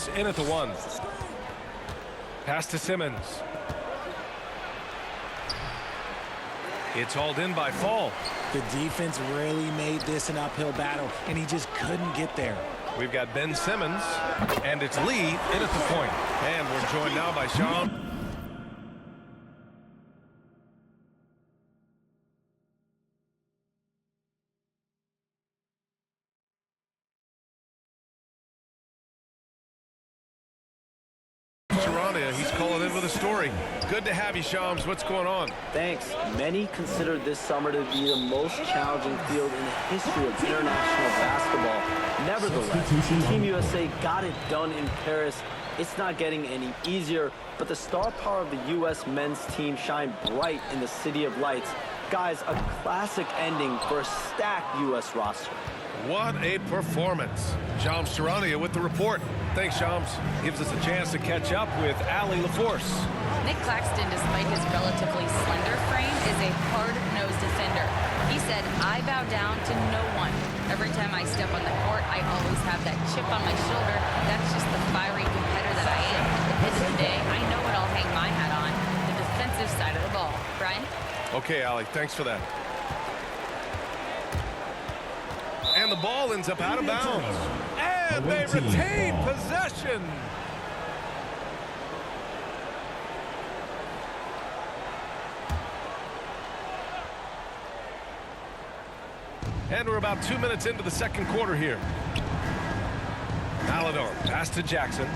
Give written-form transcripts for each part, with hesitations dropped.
Force in at the 1. Pass to Simmons. It's hauled in by Fall. The defense really made this an uphill battle, and he just couldn't get there. We've got Ben Simmons, and it's Lee in at the point. And we're joined now by Sean. He's calling in with a story. Good to have you, Shams. What's going on? Thanks. Many consider this summer to be the most challenging field in the history of international basketball. Nevertheless, Team USA got it done in Paris. It's not getting any easier, but the star power of the U.S. men's team shined bright in the City of Lights. Guys, a classic ending for a stacked U.S. roster. What a performance. Shams Charania with the report. Thanks, Shams. Gives us a chance to catch up with Allie LaForce. Nick Claxton, despite his relatively slender frame, is a hard-nosed defender. He said, "I bow down to no one. Every time I step on the court, I always have that chip on my shoulder. That's just the fiery competitor that I am. At the end of the day, I know what I'll hang my hat on, the defensive side of the ball." Brian? Okay, Allie, thanks for that. And the ball ends up out of bounds. And they retain possession. And we're about 2 minutes into the second quarter here. Malador, pass to Jackson.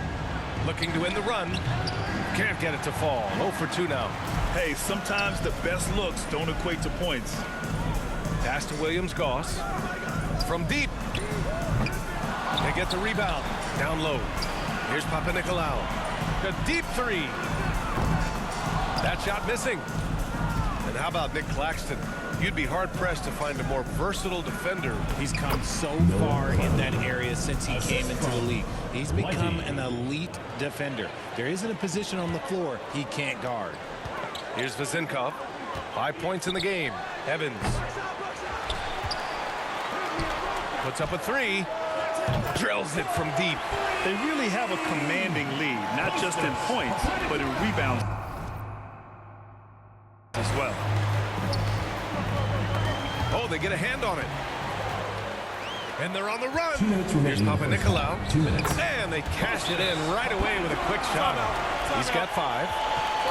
Looking to end the run. Can't get it to fall. 0 for 2 now. Hey, sometimes the best looks don't equate to points. Pass to Williams-Goss. From deep. They get the rebound. Down low. Here's Papanikolaou. A deep three. That shot missing. And how about Nick Claxton? You'd be hard-pressed to find a more versatile defender. He's come so far in that area since he came into the league. He's become an elite defender. There isn't a position on the floor he can't guard. Here's Vezinkov. 5 points in the game. Evans. Puts up a three. Drills it from deep. They really have a commanding lead, not just in points, but in rebounds as well. Oh, they get a hand on it. And they're on the run. Here's Papanikolaou. 2 minutes. And they cash it in right away with a quick shot. He's got 5.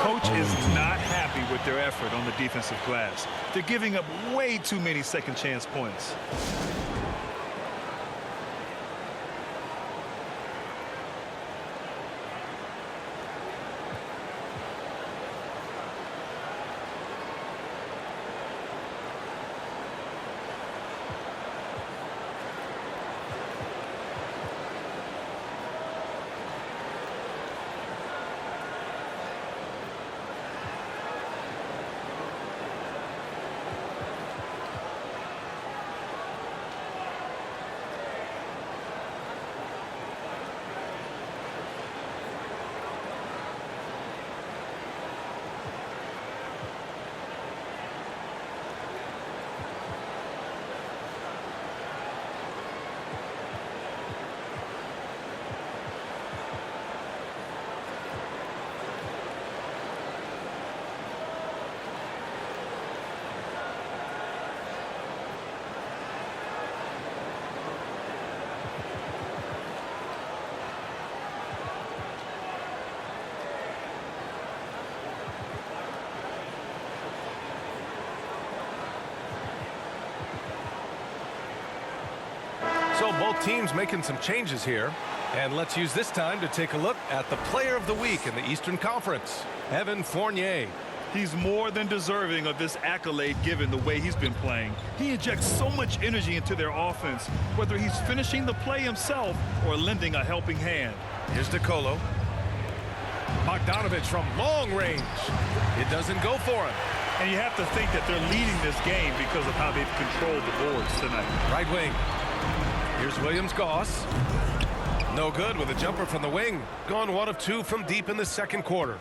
Coach is not happy with their effort on the defensive glass. They're giving up way too many second chance points. So both teams making some changes here. And let's use this time to take a look at the player of the week in the Eastern Conference, Evan Fournier. He's more than deserving of this accolade given the way he's been playing. He injects so much energy into their offense, whether he's finishing the play himself or lending a helping hand. Here's DeColo. Bogdanovich from long range. It doesn't go for him. And you have to think that they're leading this game because of how they've controlled the boards tonight. Right wing. Here's Williams-Goss. No good with a jumper from the wing. Gone 1 of 2 from deep in the second quarter.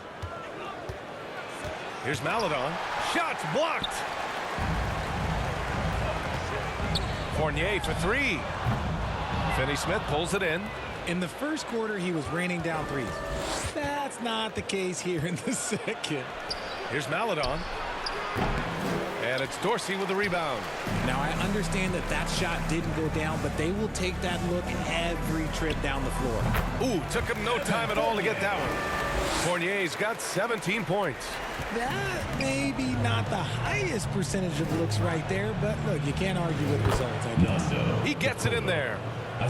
Here's Maladon. Shots blocked. Fournier for 3. Finney-Smith pulls it in. In the first quarter, he was raining down threes. That's not the case here in the second. Here's Maladon. And it's Dorsey with the rebound. Now, I understand that that shot didn't go down, but they will take that look every trip down the floor. Ooh, took him no time at all to get that one. Fournier's got 17 points. That may be not the highest percentage of looks right there, but look, you can't argue with results, I guess. He gets it in there.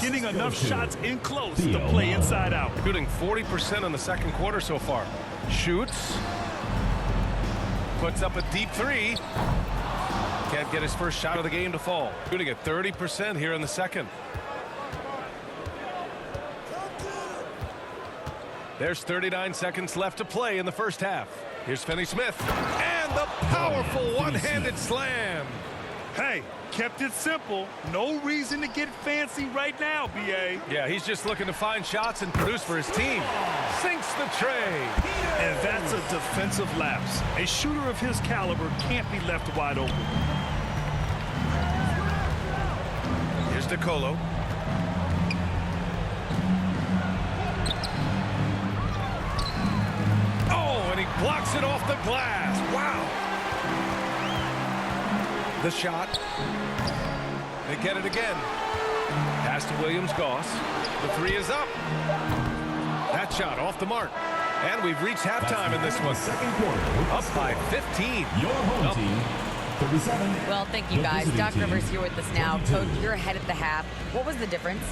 Getting enough shots in close to play inside out. Shooting 40% in the second quarter so far. Shoots. Puts up a deep three. Can't get his first shot of the game to fall. Shooting at 30% here in the second. There's 39 seconds left to play in the first half. Here's Finney-Smith. And the powerful one-handed slam. Hey, kept it simple. No reason to get fancy right now, B.A. Yeah, he's just looking to find shots and produce for his team. Sinks the tray. And that's a defensive lapse. A shooter of his caliber can't be left wide open. Here's DeColo. Oh, and he blocks it off the glass. Wow. The shot. They get it again. Pass to Williams-Goss. The three is up. That shot off the mark. And we've reached halftime in this one. Second quarter. Up by 15. Your home team, 37. Well, thank you, guys. Doc Rivers here with us now. Coach, you're ahead at the half. What was the difference?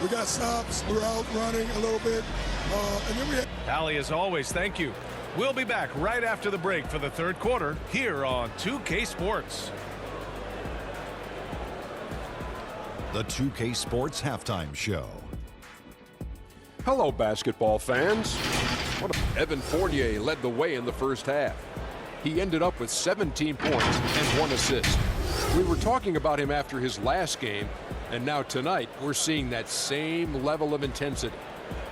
We got stops. We're out running a little bit. And then we had... Allie, as always, thank you. We'll be back right after the break for the third quarter here on 2K Sports. The 2K Sports Halftime Show. Hello, basketball fans. Evan Fournier led the way in the first half. He ended up with 17 points and 1 assist. We were talking about him after his last game, and now tonight we're seeing that same level of intensity.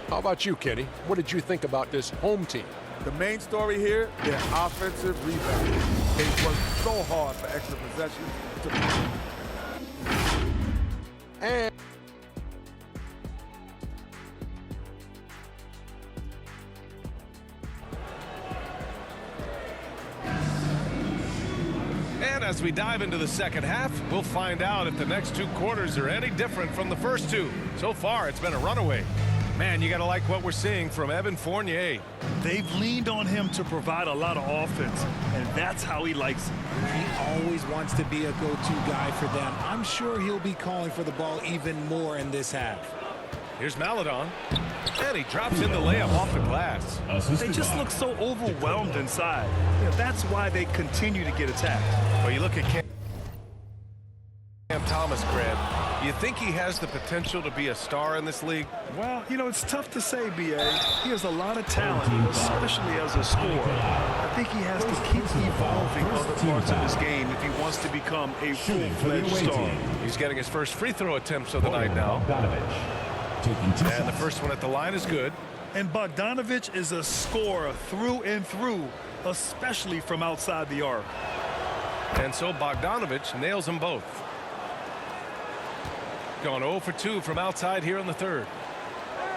How about you, Kenny? What did you think about this home team? The main story here, their offensive rebounding. They work so hard for extra possessions. And as we dive into the second half, we'll find out if the next two quarters are any different from the first two. So far, it's been a runaway. Man, you got to like what we're seeing from Evan Fournier. They've leaned on him to provide a lot of offense, and that's how he likes it. He always wants to be a go-to guy for them. I'm sure he'll be calling for the ball even more in this half. Here's Maladon. And he drops in the layup off the glass. They just look so overwhelmed inside. You know, that's why they continue to get attacked. Well, you look at Cam Thomas, Grant. You think he has the potential to be a star in this league? Well, you know, it's tough to say, B.A. He has a lot of talent, especially as a scorer. I think he has to keep evolving other parts of his game if he wants to become a full-fledged star. He's getting his first free throw attempts of the night now. And the first one at the line is good. And Bogdanovich is a scorer through and through, especially from outside the arc. And so Bogdanovich nails them both. Going 0 for 2 from outside here in the third.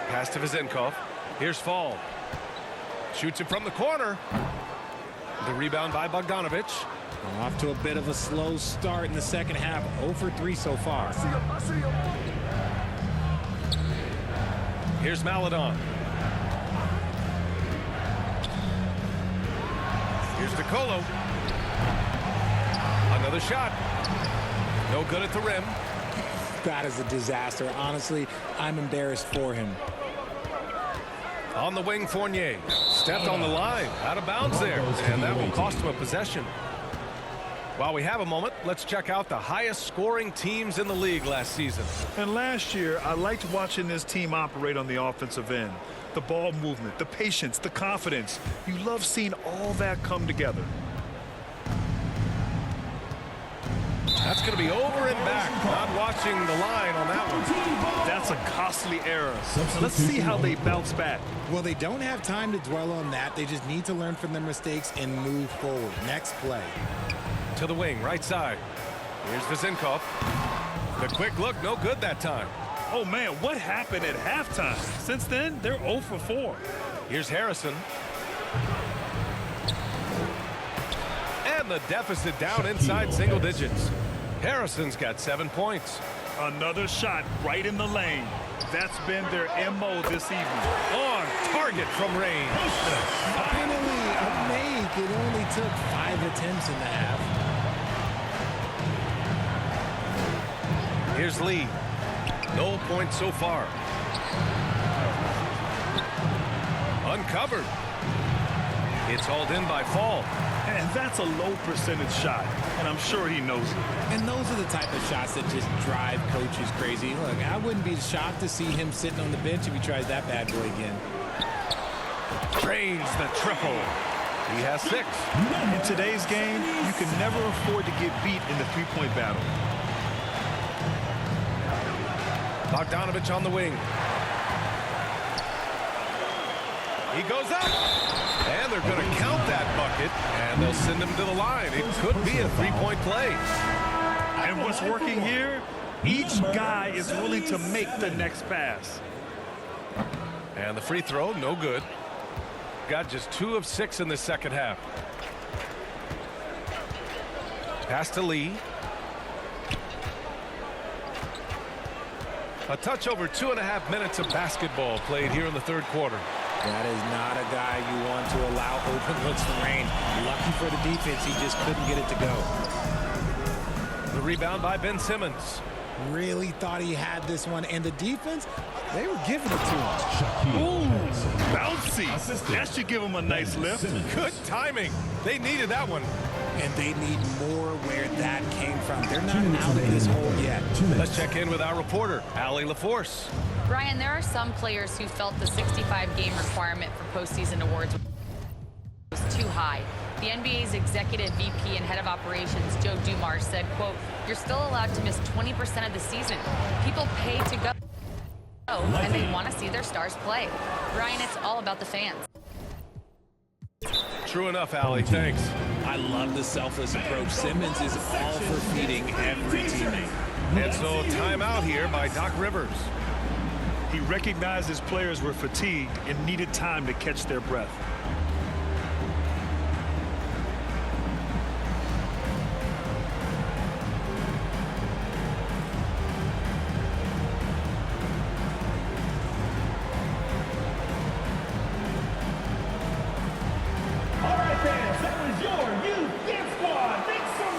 Pass to Vezenkov. Here's Fall. Shoots it from the corner. The rebound by Bogdanovich. Off to a bit of a slow start in the second half. 0 for 3 so far. Here's Maladon. Here's DeColo. Another shot. No good at the rim. That is a disaster. Honestly, I'm embarrassed for him. On the wing, Fournier. Stepped on the line. Out of bounds there. And that will cost him a possession. While we have a moment, let's check out the highest scoring teams in the league last season. And last year, I liked watching this team operate on the offensive end. The ball movement, the patience, the confidence. You love seeing all that come together. That's going to be over and back. Not watching the line on that one. That's a costly error. Let's see how they bounce back. Well, they don't have time to dwell on that. They just need to learn from their mistakes and move forward. Next play. To the wing, right side. Here's Vezenkov. The quick look, no good that time. Oh, man, what happened at halftime? Since then, they're 0 for 4. Here's Harrison. And the deficit down inside single digits. Harrison's got 7 points. Another shot right in the lane. That's been their MO this evening. On target from range. Finally, a make. It only took 5 attempts in the half. Here's Lee. No points so far. Uncovered. It's hauled in by Fall. And that's a low percentage shot, and I'm sure he knows it. And those are the type of shots that just drive coaches crazy. Look, I wouldn't be shocked to see him sitting on the bench if he tries that bad boy again. Drains the triple. He has 6. In today's game, you can never afford to get beat in the three-point battle. Bogdanovich on the wing. He goes up. And they're going to count that bucket, and they'll send him to the line. It could be a three-point play. And what's working here, each guy is willing to make the next pass. And the free throw, no good. Got just 2 of 6 in the second half. Pass to Lee. A touch over 2.5 minutes of basketball played here in the third quarter. That is not a guy you want to allow open looks from range. Lucky for the defense, he just couldn't get it to go. The rebound by Ben Simmons. Really thought he had this one, and the defense, they were giving it to him. Ooh, bouncy. That should give him a nice lift. Good timing. They needed that one. And they need more where that came from. They're not out of this hole yet. Let's check in with our reporter, Allie LaForce. Brian, there are some players who felt the 65-game requirement for postseason awards was too high. The NBA's executive VP and head of operations, Joe Dumars, said, quote, "You're still allowed to miss 20% of the season. People pay to go, and they want to see their stars play." Brian, it's all about the fans. True enough, Allie. Thanks. I love the selfless approach. Simmons is all for feeding every teammate. And so timeout here by Doc Rivers. He recognized his players were fatigued and needed time to catch their breath. All right, fans, that was your youth dance squad. Make some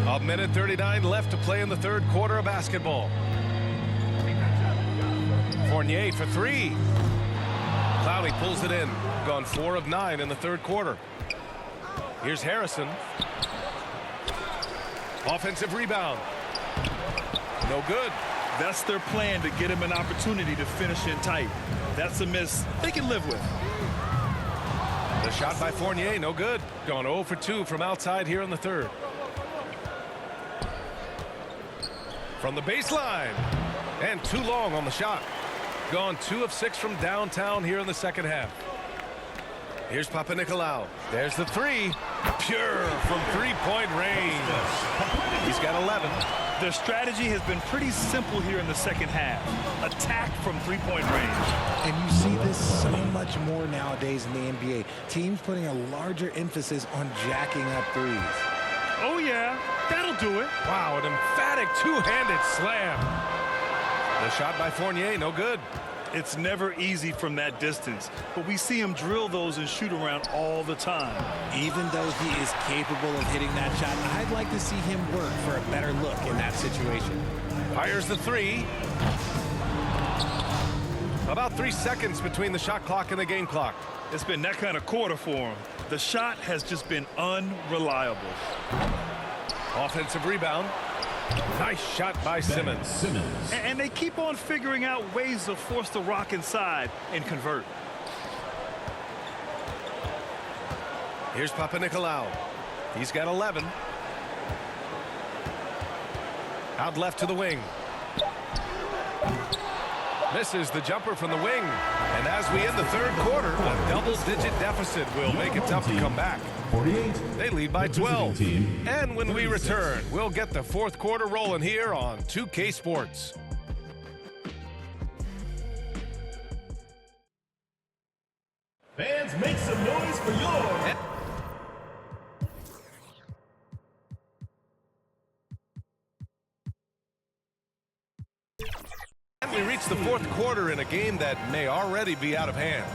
noise. A minute 39 left to play in the third quarter of basketball. Fournier for 3. Clowney pulls it in. Gone 4 of 9 in the third quarter. Here's Harrison. Offensive rebound. No good. That's their plan, to get him an opportunity to finish in tight. That's a miss they can live with. The shot by Fournier, no good. Gone 0 for 2 from outside here in the third. From the baseline. And too long on the shot. Gone 2 of 6 from downtown here in the second half. Here's Papanikolaou. There's the 3. Pure from three-point range. He's got 11. Their strategy has been pretty simple here in the second half. Attack from three-point range. And you see this so much more nowadays in the NBA. Teams putting a larger emphasis on jacking up threes. Oh, yeah. That'll do it. Wow, an emphatic two-handed slam. The shot by Fournier, no good. It's never easy from that distance, but we see him drill those and shoot around all the time. Even though he is capable of hitting that shot, I'd like to see him work for a better look in that situation. Fires the 3. About 3 seconds between the shot clock and the game clock. It's been that kind of quarter for him. The shot has just been unreliable. Offensive rebound. Nice shot by Simmons. And they keep on figuring out ways to force the rock inside and convert. Here's Papanikolaou. He's got 11. Out left to the wing. Misses the jumper from the wing. And as we end the third quarter, a double-digit deficit will make it tough to come back. They lead by 12. And when we return, we'll get the fourth quarter rolling here on 2K Sports. Fans, make some noise for your... And we reach the fourth quarter in a game that may already be out of hand.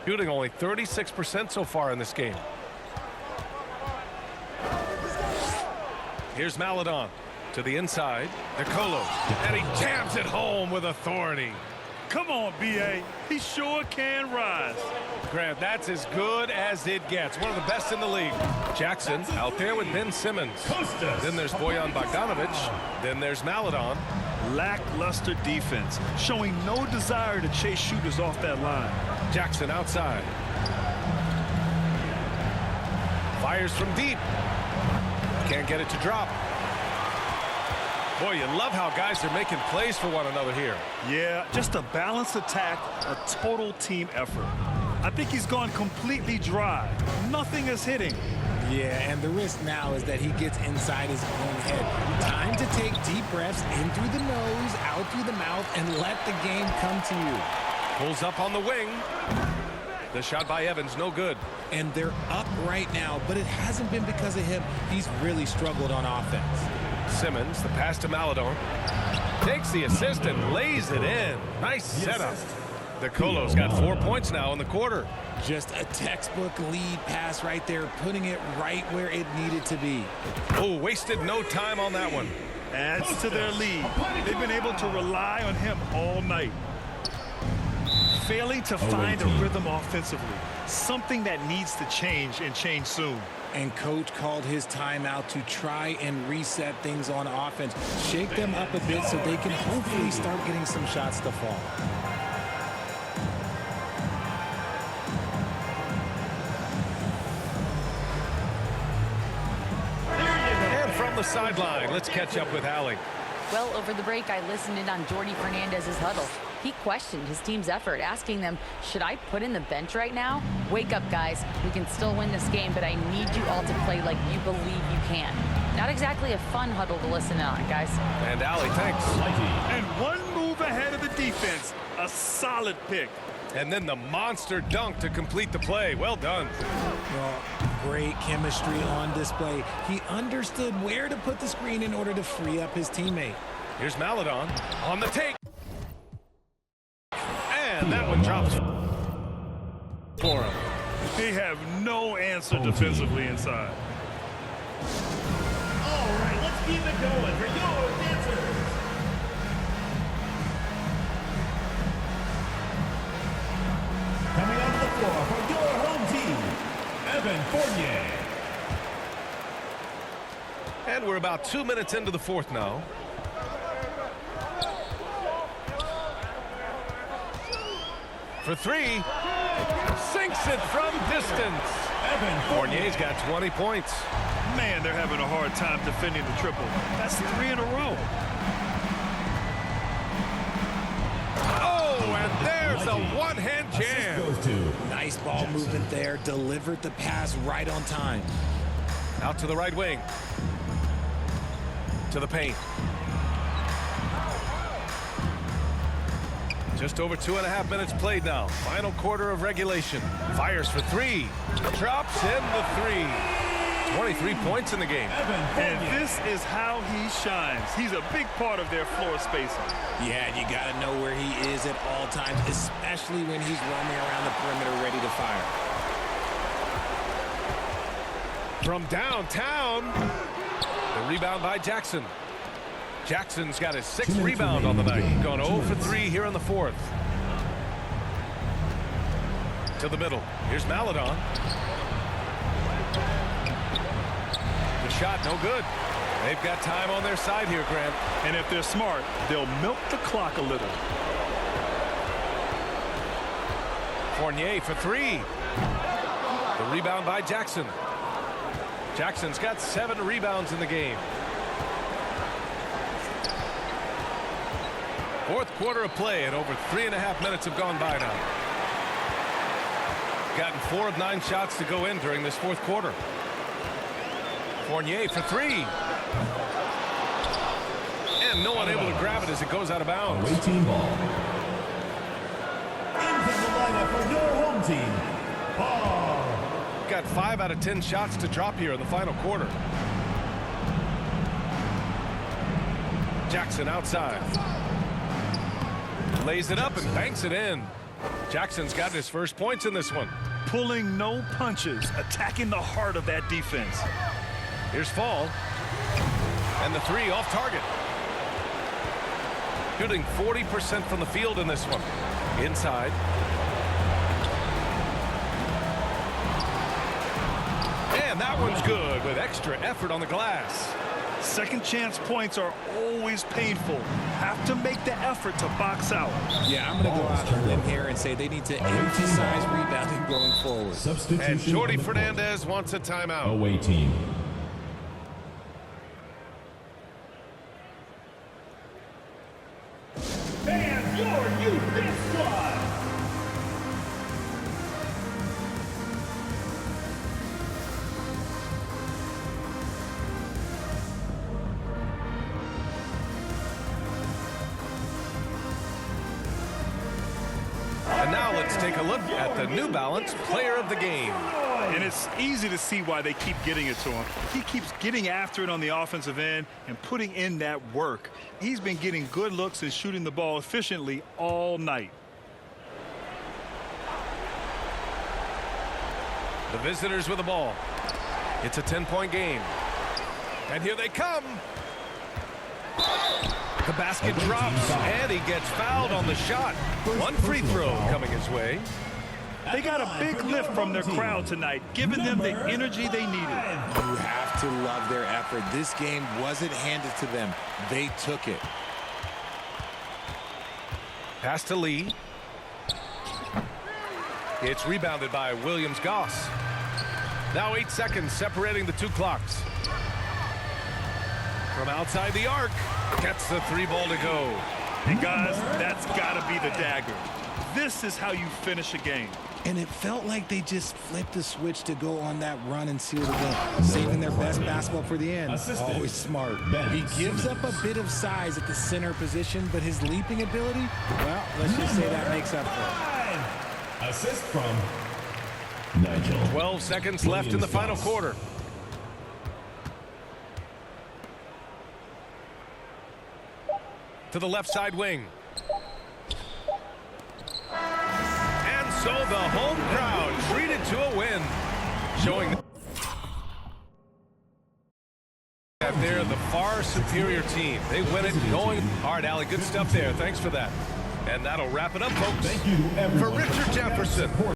Shooting only 36% so far in this game. Here's Maladon to the inside. Nicolo, and he jams it home with authority. Come on, B.A. He sure can rise. Grant, that's as good as it gets. One of the best in the league. Jackson out there with Ben Simmons. Then there's Bojan Bogdanovic. Then there's Maladon. Lackluster defense, showing no desire to chase shooters off that line. Jackson outside. Fires from deep. Can't get it to drop. Boy, you love how guys are making plays for one another here. Yeah, just a balanced attack, a total team effort. I think he's gone completely dry. Nothing is hitting. Yeah, and the risk now is that he gets inside his own head. Time to take deep breaths in through the nose, out through the mouth, and let the game come to you. Pulls up on the wing. The shot by Evans, no good. And they're up right now, but it hasn't been because of him. He's really struggled on offense. Simmons, the pass to Maladon. Takes the assist and lays it in. Nice setup. The Colo's got 4 points now in the quarter. Just a textbook lead pass right there, putting it right where it needed to be. Oh, wasted no time on that one. Adds to their lead. They've been able to rely on him all night. Failing to find a rhythm offensively. Something that needs to change and change soon. And coach called his timeout to try and reset things on offense. Shake them up a bit so they can hopefully start getting some shots to fall. And from the sideline, let's catch up with Allie. Well, over the break, I listened in on Jordy Fernandez's huddle. He questioned his team's effort, asking them, should I put in the bench right now? Wake up, guys. We can still win this game, but I need you all to play like you believe you can. Not exactly a fun huddle to listen in on, guys. And Allie, thanks. And one move ahead of the defense. A solid pick. And then the monster dunk to complete the play. Well done. Well, great chemistry on display. He understood where to put the screen in order to free up his teammate. Here's Maladon on the take. And that one drops for him. They have no answer defensively inside. All right, let's keep it going for your dancers. Coming off the floor for your home team, Evan Fournier. And we're about 2 minutes into the fourth now. For three, sinks it from distance. Fournier's got 20 points. Man, they're having a hard time defending the triple. That's 3 in a row. Oh, and there's a one-hand jam. Nice ball movement there. Delivered the pass right on time. Out to the right wing. To the paint. Just over 2.5 minutes played now. Final quarter of regulation. Fires for three. Drops in the three. 23 points in the game. And this is how he shines. He's a big part of their floor spacing. Yeah, you got to know where he is at all times, especially when he's roaming around the perimeter ready to fire. From downtown. The rebound by Jackson. Jackson's got his 6th rebound on the night. Gone 0 for 3 here in the fourth. To the middle. Here's Maladon. The shot, no good. They've got time on their side here, Grant. And if they're smart, they'll milk the clock a little. Fournier for three. The rebound by Jackson. Jackson's got 7 rebounds in the game. Fourth quarter of play, and over 3.5 minutes have gone by now. Gotten 4 of 9 shots to go in during this fourth quarter. Fournier for 3. And no one able to grab it as it goes out of bounds. Away team ball. Into the lineup for your home team. Ball. Got 5 out of 10 shots to drop here in the final quarter. Jackson outside. Lays it up and banks it in. Jackson's got his first points in this one. Pulling no punches, attacking the heart of that defense. Here's Fall. And the 3 off target. Shooting 40% from the field in this one. Inside. And that one's good with extra effort on the glass. Second chance points are always painful. Have to make the effort to box out. Yeah, I'm going to go out on a limb here and say they need to emphasize rebounding going forward. And Jordy Fernandez wants a timeout. Away team. And your youth best squad. And now let's take a look at the New Balance Player of the Game. And it's easy to see why they keep getting it to him. He keeps getting after it on the offensive end and putting in that work. He's been getting good looks and shooting the ball efficiently all night. The visitors with the ball. It's a 10-point game. And here they come. The basket drops, and he gets fouled on the shot. One free throw coming his way. They got a big lift from their crowd tonight, giving them the energy they needed. You have to love their effort. This game wasn't handed to them. They took it. Pass to Lee. It's rebounded by Williams-Goss. Now 8 seconds separating the 2 clocks. From outside the arc, gets the 3 ball to go. And guys, that's got to be the dagger. This is how you finish a game. And it felt like they just flipped the switch to go on that run and seal the game, saving their best basketball for the end. Always smart. He gives up a bit of size at the center position, but his leaping ability, well, let's just say that makes up for it. Assist from Nigel. 12 seconds left in the final quarter. To the left side wing. And so the home crowd treated to a win. Showing that they're the far superior team. They win it going hard. Allie, good stuff there. Thanks for that. And that'll wrap it up, folks. Thank you, everyone. For Richard Jefferson.